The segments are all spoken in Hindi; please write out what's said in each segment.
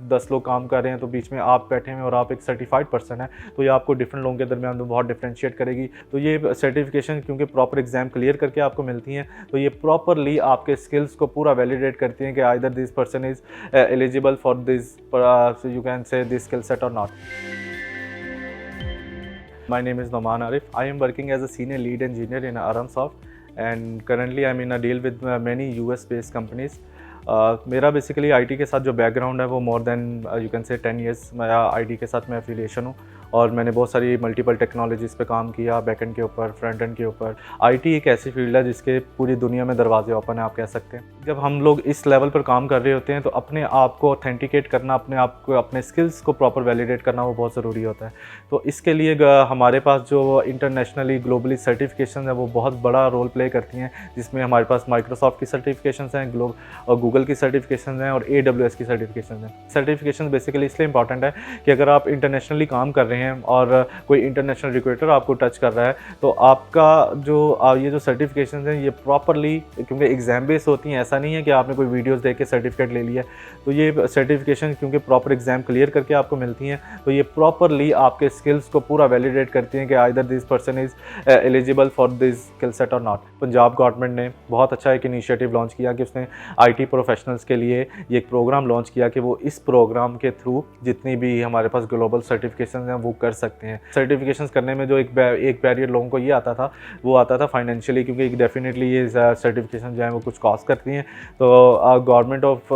10 लोग काम कर रहे हैं तो बीच में आप बैठे हैं और आप एक सर्टिफाइड पर्सन है, तो ये आपको डिफरेंट लोगों के दरमियान में बहुत डिफरेंशिएट करेगी। तो ये सर्टिफिकेशन क्योंकि प्रॉपर एग्जाम क्लियर करके आपको मिलती हैं, तो ये प्रॉपरली आपके स्किल्स को पूरा वैलिडेट करती हैं कि either this person is eligible for this, you can say this skill set और not. My name is Noman Arif. I am working as a senior lead engineer in Aramsoft, and currently I'm in a deal with many US-based companies. मेरा बेसिकली आईटी के साथ जो बैकग्राउंड है वो more than you can say 10 years मेरा आईटी के साथ मैं एफिलिएशन हूँ, और मैंने बहुत सारी मल्टीपल टेक्नोलॉजीज़ पे काम किया, बैकएंड के ऊपर, फ्रंट एंड के ऊपर। आईटी एक ऐसी फील्ड है जिसके पूरी दुनिया में दरवाजे ओपन है, आप कह सकते हैं। जब हम लोग इस लेवल पर काम कर रहे होते हैं तो अपने आप को ऑथेंटिकेट करना, अपने आप को, अपने स्किल्स को प्रॉपर वैलिडेट करना वो बहुत ज़रूरी होता है। तो इसके लिए हमारे पास जो इंटरनेशनली ग्लोबली सर्टिफिकेशन है वो बहुत बड़ा रोल प्ले करती हैं, जिसमें हमारे पास माइक्रोसॉफ्ट की सर्टिफिकेशन हैं, गूगल की सर्टिफिकेशन हैं और AWS की सर्टिफिकेशन हैं। सर्टिफिकेशन बेसिकली इसलिए इंपॉर्टेंट है कि अगर आप इंटरनेशनली काम कर रहे हैं और कोई इंटरनेशनल रिक्रूटर आपको टच कर रहा है तो आपका जो ये जो सर्टिफिकेशन हैं ये प्रॉपरली, क्योंकि एग्जाम बेस होती हैं, ऐसा नहीं है कि आपने कोई वीडियोस देख के सर्टिफिकेट ले लिया। तो ये सर्टिफिकेशन क्योंकि प्रॉपर एग्जाम क्लियर करके आपको मिलती हैं, तो ये प्रॉपरली आपके स्किल्स को पूरा वैलिडेट करती हैं कि either this person is eligible for this skill set और नॉट। पंजाब गवर्नमेंट ने बहुत अच्छा एक इनिशिएटिव लॉन्च किया कि उसने IT प्रोफेशनल्स के लिए ये एक प्रोग्राम लॉन्च किया कि वो इस प्रोग्राम के थ्रू जितनी भी हमारे पास ग्लोबल सर्टिफिकेशन हैं वो कर सकते हैं। सर्टिफिकेशंस करने में जो एक बैरियर लोगों को ये आता था, वो आता था फाइनेंशियली, क्योंकि डेफिनेटली ये सर्टिफिकेशन जो है वो कुछ कॉस्ट करती हैं। तो गवर्नमेंट ऑफ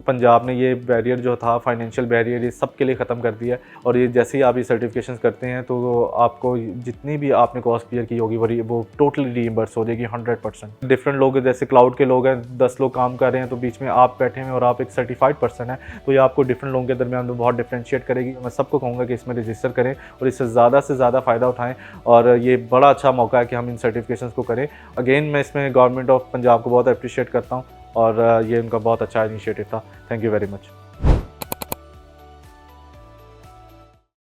पंजाब ने ये बैरियर जो था, फाइनेंशियल बैरियर, ये सब के लिए ख़त्म कर दिया है। और ये जैसे ही आप ये सर्टिफिकेशंस करते हैं तो आपको जितनी भी आपने कॉस्ट क्लियर की होगी वो टोटली रीइंबर्स हो जाएगी 100%। डिफरेंट लोग जैसे क्लाउड के लोग हैं, 10 लोग काम कर रहे हैं तो बीच में आप बैठे हैं और आप एक सर्टिफाइड पर्सन है, तो ये आपको डिफरेंट लोगों के दरमियान में बहुत डिफरेंशिएट करेगी। मैं सबको कहूँगा कि इसमें रजिस्टर करें और इससे ज़्यादा से ज़्यादा फ़ायदा उठाएँ, और ये बड़ा अच्छा मौका है कि हम इन सर्टिफिकेशंस को करें। अगेन मैं इसमें गवर्नमेंट ऑफ पंजाब को बहुत अप्रिशिएट करता हूँ, और ये उनका बहुत अच्छा इनिशिएटिव था। Thank you very much.